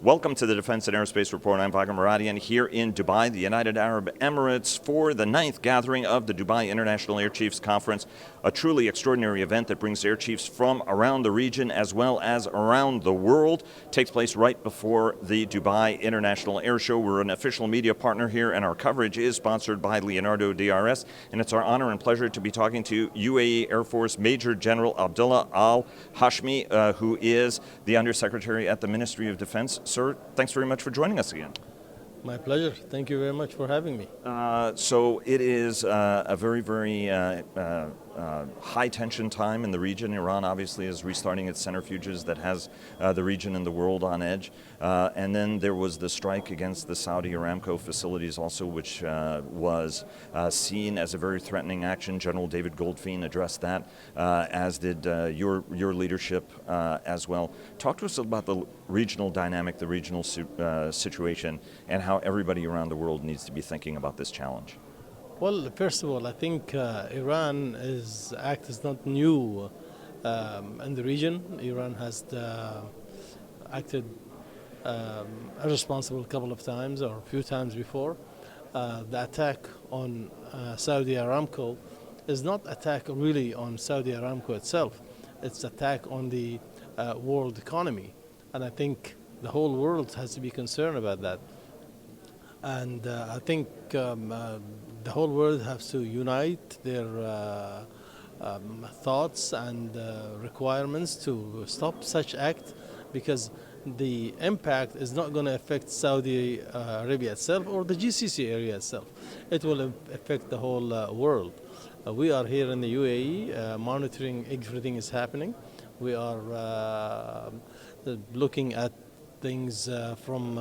Welcome to the Defense and Aerospace Report. I'm Vaga Muradian here in Dubai, the United Arab Emirates, for the 9th gathering of the Dubai International Air Chiefs Conference, a truly extraordinary event that brings air chiefs from around the region as well as around the world. It takes place right before the Dubai International Air Show. We're an official media partner here, and our coverage is sponsored by Leonardo DRS, and it's our honor and pleasure to be talking to UAE Air Force Major General Abdullah Al Hashmi, who is the Undersecretary at the Ministry of Defense. Sir, thanks very much for joining us again. My pleasure. Thank you very much for having me. So it is a very, very high-tension time in the region. Iran obviously is restarting its centrifuges that has the region and the world on edge. And then there was the strike against the Saudi Aramco facilities also, which was seen as a very threatening action. General David Goldfein addressed that, as did your leadership as well. Talk to us about the regional dynamic, the regional situation, and how everybody around the world needs to be thinking about this challenge. Well, first of all, I think Iran's act is not new in the region. Iran has acted irresponsible a couple of times or a few times before. The attack on Saudi Aramco is not attack really on Saudi Aramco itself. It's attack on the world economy. And I think the whole world has to be concerned about that. And I think the whole world has to unite their thoughts and requirements to stop such act, because the impact is not going to affect Saudi Arabia itself or the GCC area itself. It will affect the whole world. We are here in the UAE monitoring everything is happening. We are looking at things from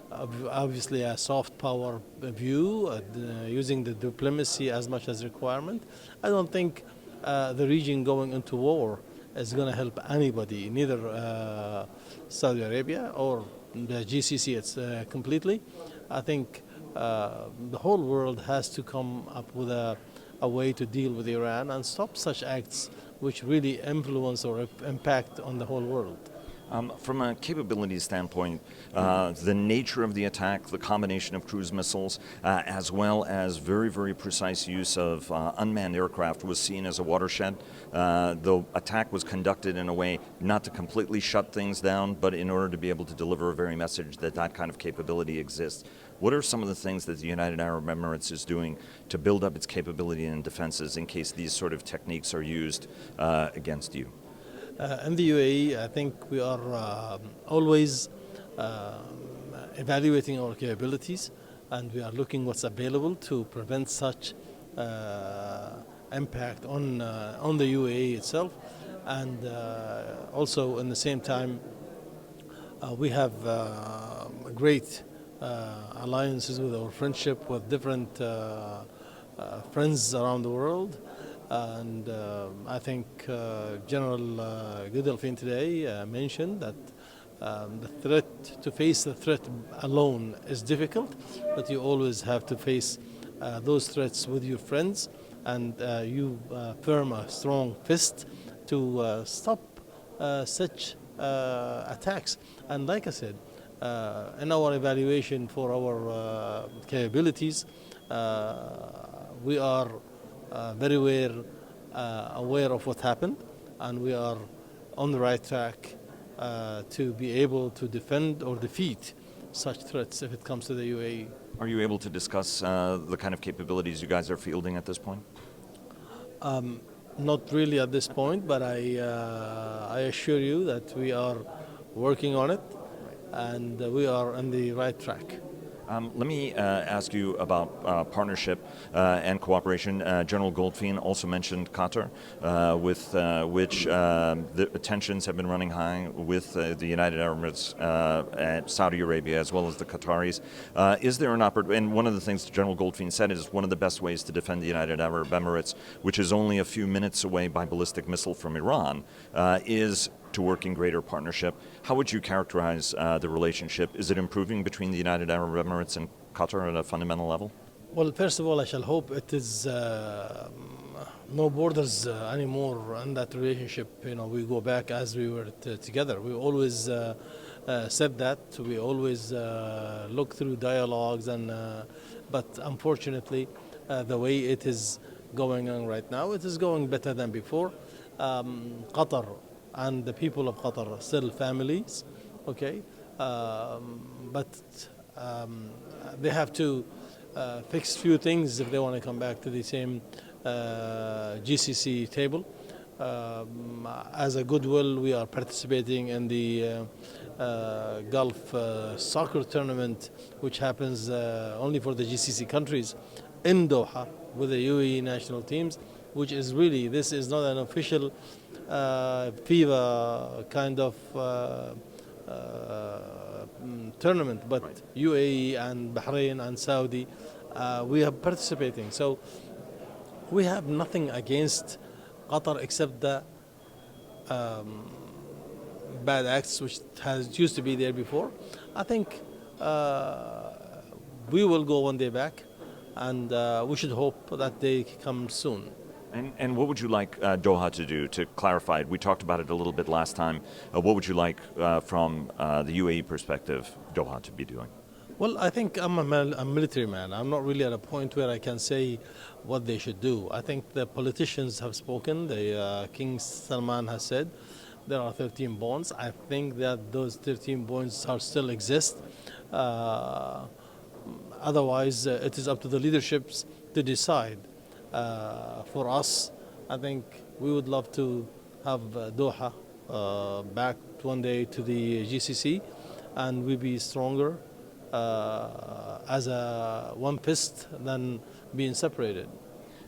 obviously a soft power view, using the diplomacy as much as requirement. I don't think the region going into war is going to help anybody, neither Saudi Arabia or the GCC it's completely. I think the whole world has to come up with a way to deal with Iran and stop such acts which really influence or impact on the whole world. From a capability standpoint, the nature of the attack, the combination of cruise missiles, as well as very, very precise use of unmanned aircraft was seen as a watershed. The attack was conducted in a way not to completely shut things down, but in order to be able to deliver a very message that that kind of capability exists. What are some of the things that the United Arab Emirates is doing to build up its capability and defenses in case these sort of techniques are used against you? In the UAE, I think we are always evaluating our capabilities, and we are looking what's available to prevent such impact on the UAE itself. And also, in the same time, we have great alliances with our friendship with different friends around the world. And I think General Goldfein today mentioned that to face the threat alone is difficult, but you always have to face those threats with your friends, and you firm a strong fist to stop such attacks. And like I said, in our evaluation for our capabilities, we are very aware of what happened, and we are on the right track to be able to defend or defeat such threats if it comes to the UAE. Are you able to discuss the kind of capabilities you guys are fielding at this point? Not really at this point, but I assure you that we are working on it, and we are on the right track. Let me ask you about partnership and cooperation. General Goldfein also mentioned Qatar, with which the tensions have been running high with the United Arab Emirates and Saudi Arabia, as well as the Qataris. Is there an opportunity? And one of the things General Goldfein said is one of the best ways to defend the United Arab Emirates, which is only a few minutes away by ballistic missile from Iran, is to work in greater partnership. How would you characterize the relationship? Is it improving between the United Arab Emirates and Qatar at a fundamental level? Well, first of all, I shall hope it is no borders anymore in that relationship. You know, we go back as we were together. We always said that. We always look through dialogues, but unfortunately, the way it is going on right now, it is going better than before. Qatar and the people of Qatar are still families, okay, but they have to fix few things if they want to come back to the same GCC table. As a goodwill, we are participating in the Gulf soccer tournament, which happens only for the GCC countries in Doha with the UAE national teams, which is really, this is not an official FIFA kind of tournament, but right. UAE and Bahrain and Saudi, we are participating. So we have nothing against Qatar except the bad acts which has used to be there before. I think we will go one day back, and we should hope that they come soon. And what would you like Doha to do, to clarify it? We talked about it a little bit last time. What would you like from the UAE perspective Doha to be doing? Well, I think I'm a military man. I'm not really at a point where I can say what they should do. I think the politicians have spoken. The King Salman has said there are 13 points. I think that those 13 points are still exist. Otherwise, it is up to the leaderships to decide. For us, I think we would love to have Doha back one day to the GCC, and we be stronger as a one fist than being separated.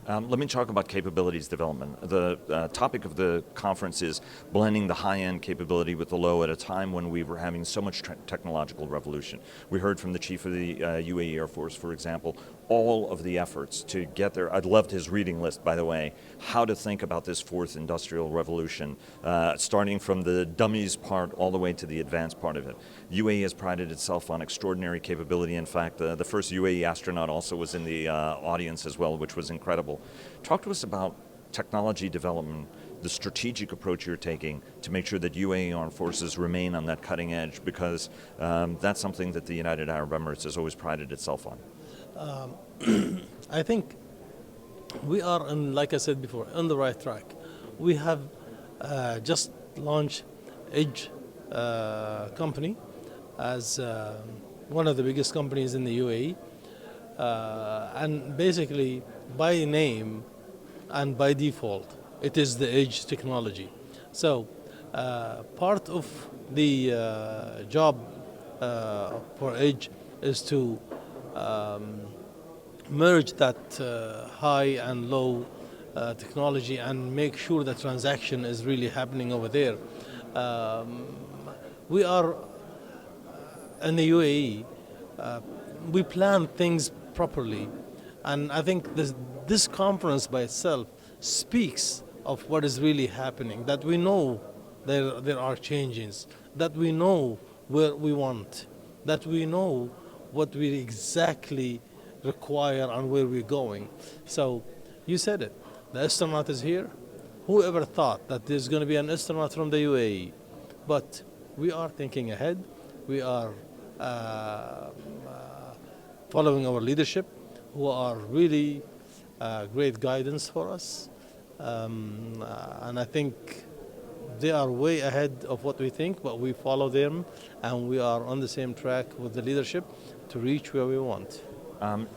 Let me talk about capabilities development. The topic of the conference is blending the high-end capability with the low at a time when we were having so much technological revolution. We heard from the chief of the UAE Air Force, for example, all of the efforts to get there. I loved his reading list, by the way, how to think about this fourth industrial revolution, starting from the dummies part all the way to the advanced part of it. UAE has prided itself on extraordinary capability. In fact, the first UAE astronaut also was in the audience as well, which was incredible. Talk to us about technology development, the strategic approach you're taking to make sure that UAE armed forces remain on that cutting edge, because that's something that the United Arab Emirates has always prided itself on. I think we are, like I said before, on the right track. We have just launched Edge company as one of the biggest companies in the UAE, and basically by name and by default it is the Edge technology. So part of the job for Edge is to merge that high and low technology and make sure the transaction is really happening over there. We are in the UAE, we plan things properly, and I think this conference by itself speaks of what is really happening, that we know there are changes, that we know where we want, that we know what we exactly require and where we're going. So you said it, the astronaut is here. Whoever thought that there's going to be an astronaut from the UAE? But we are thinking ahead. We are following our leadership, who are really great guidance for us. And I think they are way ahead of what we think, but we follow them, and we are on the same track with the leadership to reach where we want.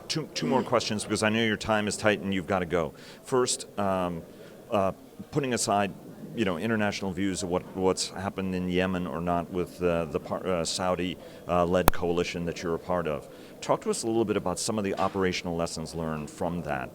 Two more questions, because I know your time is tight and you've got to go. First, putting aside international views of what's happened in Yemen or not with the Saudi-led coalition that you're a part of. Talk to us a little bit about some of the operational lessons learned from that.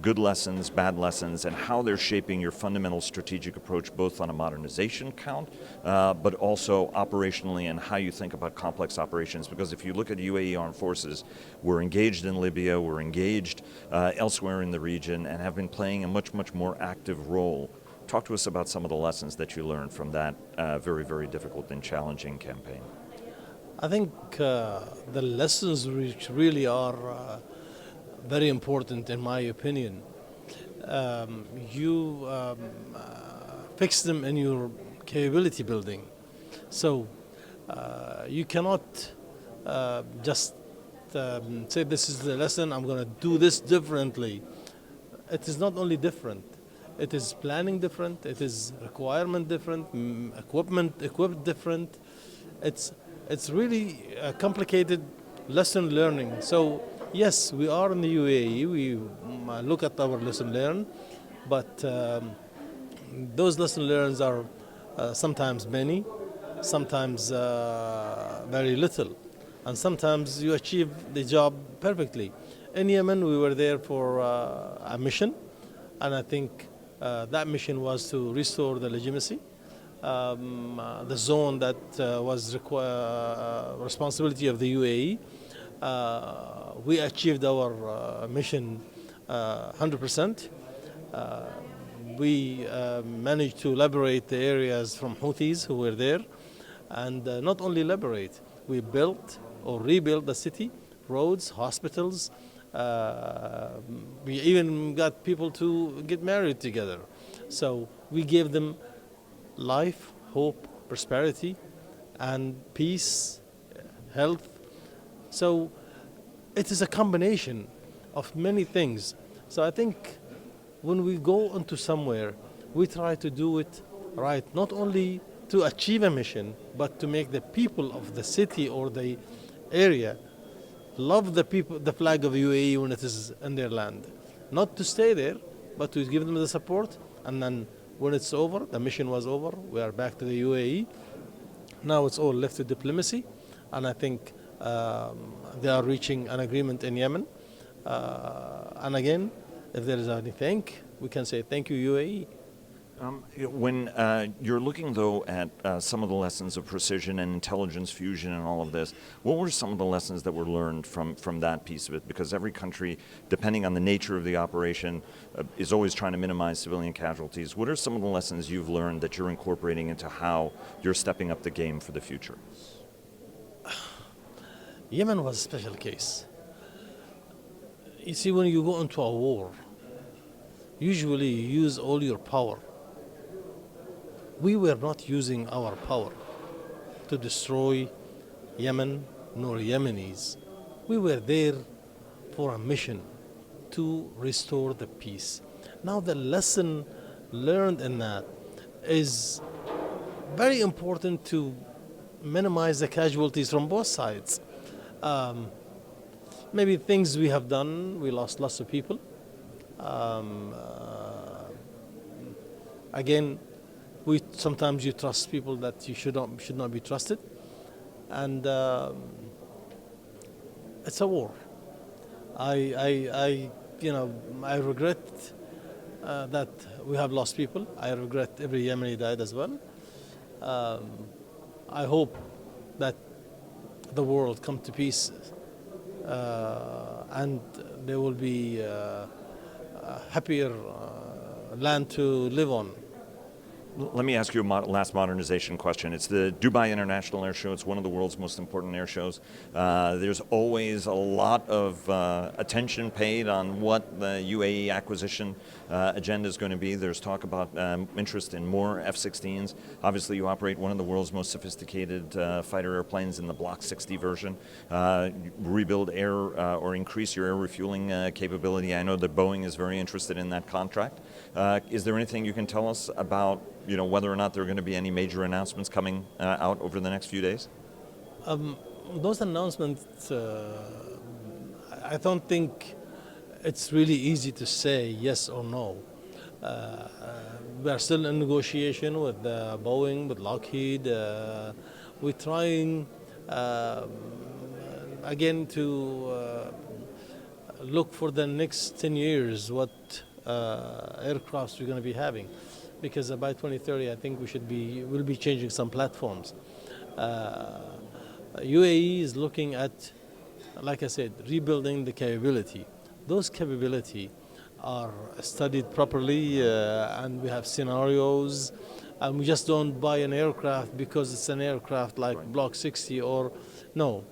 Good lessons, bad lessons, and how they're shaping your fundamental strategic approach, both on a modernization count, but also operationally, and how you think about complex operations. Because if you look at UAE armed forces, we're engaged in Libya, we're engaged elsewhere in the region, and have been playing a much, much more active role. Talk to us about some of the lessons that you learned from that very, very difficult and challenging campaign. I think the lessons which really are very important in my opinion, you fix them in your capability building. So You cannot just say this is the lesson, I'm going to do this differently. It is not only different, it is planning different, it is requirement different, equipment different. It's really a complicated lesson learning. So yes, we are in the UAE, we look at our lesson learned, but those lesson learns are sometimes many, sometimes very little, and sometimes you achieve the job perfectly. In Yemen, we were there for a mission, and I think that mission was to restore the legitimacy. The zone that was responsibility of the UAE. We achieved our mission 100%. We managed to liberate the areas from Houthis who were there, and not only liberate, we built or rebuilt the city, roads, hospitals. We even got people to get married together. So we gave them life, hope, prosperity, and peace, health. So it is a combination of many things. So I think when we go into somewhere, we try to do it right, not only to achieve a mission, but to make the people of the city or the area love the flag of UAE when it is in their land. Not to stay there, but to give them the support. And then when it's over, the mission was over, we are back to the UAE. Now it's all left to diplomacy. And I think they are reaching an agreement in Yemen. And again, if there is anything, we can say thank you, UAE. When you're looking, though, at some of the lessons of precision and intelligence fusion and all of this, what were some of the lessons that were learned from that piece of it? Because every country, depending on the nature of the operation, is always trying to minimize civilian casualties. What are some of the lessons you've learned that you're incorporating into how you're stepping up the game for the future? Yemen was a special case. You see, when you go into a war, usually you use all your power. We were not using our power to destroy Yemen nor Yemenis. We were there for a mission to restore the peace. Now the lesson learned in that is very important to minimize the casualties from both sides. Maybe things we have done, we lost lots of people. Again, sometimes you trust people that you should not be trusted, and it's a war. I regret that we have lost people. I regret every Yemeni died as well. I hope that the world come to peace and there will be a happier land to live on. Let me ask you a last modernization question. It's the Dubai International Air Show. It's one of the world's most important air shows. There's always a lot of attention paid on what the UAE acquisition agenda is going to be. There's talk about interest in more F-16s. Obviously, you operate one of the world's most sophisticated fighter airplanes in the Block 60 version. Rebuild air or increase your air refueling capability. I know that Boeing is very interested in that contract. Is there anything you can tell us about whether or not there are going to be any major announcements coming out over the next few days? Those announcements, I don't think it's really easy to say yes or no. We are still in negotiation with Boeing, with Lockheed. We're trying again to look for the next 10 years what aircrafts we're going to be having. Because by 2030, I think we'll be changing some platforms. UAE is looking at, like I said, rebuilding the capability. Those capability are studied properly, and we have scenarios, and we just don't buy an aircraft because it's an aircraft like right. Block 60 or no.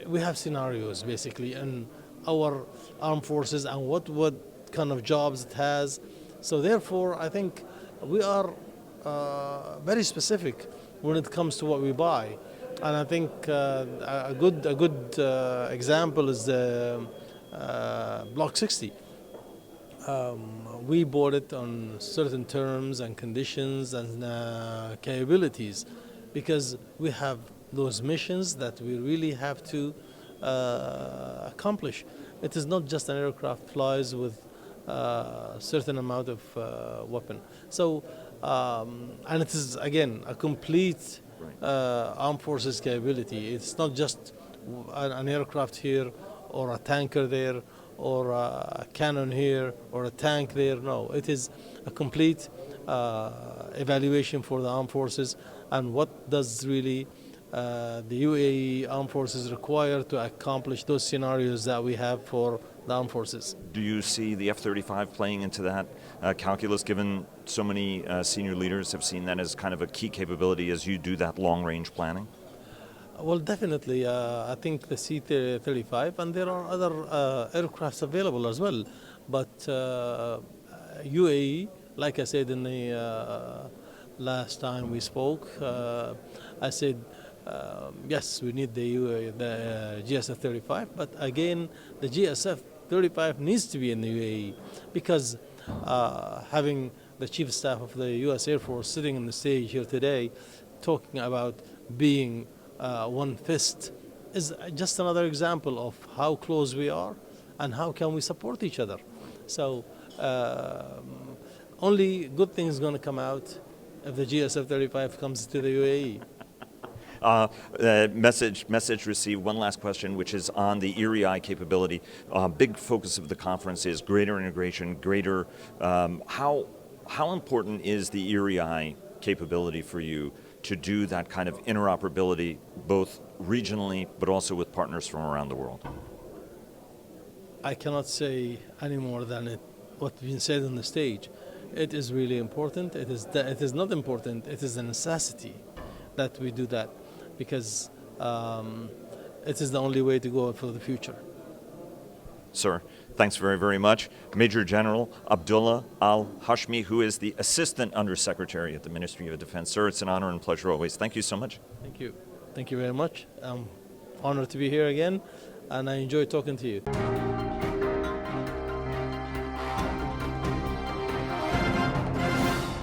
We have scenarios basically in our armed forces and what kind of jobs it has. So therefore, I think we are very specific when it comes to what we buy. And I think a good example is the Block 60. We bought it on certain terms and conditions and capabilities because we have those missions that we really have to accomplish. It is not just an aircraft flies with a certain amount of weapon. So, and it is again a complete armed forces capability. It's not just an aircraft here or a tanker there or a cannon here or a tank there. No, it is a complete evaluation for the armed forces and what does really the UAE armed forces require to accomplish those scenarios that we have for the armed forces. Do you see the F-35 playing into that calculus, given so many senior leaders have seen that as kind of a key capability as you do that long-range planning? Well, definitely. I think the C-35, and there are other aircrafts available as well. But UAE, like I said in the last time we spoke, I said, yes, we need the GSF-35, but again, the GSF-35 needs to be in the UAE because having the Chief of Staff of the U.S. Air Force sitting on the stage here today talking about being one fist is just another example of how close we are and how can we support each other. So only good things going to come out if the GSF-35 comes to the UAE. Message received. One last question, which is on the ERI capability. Big focus of the conference is greater integration, greater. How important is the ERI capability for you to do that kind of interoperability, both regionally but also with partners from around the world? I cannot say any more than what's been said on the stage. It is really important. It is not important. It is a necessity that we do that because it is the only way to go for the future. Sir, thanks very, very much. Major General Abdullah Al-Hashmi, who is the Assistant Undersecretary at the Ministry of Defense. Sir, it's an honor and pleasure always. Thank you so much. Thank you. Thank you very much. I'm honored to be here again, and I enjoy talking to you.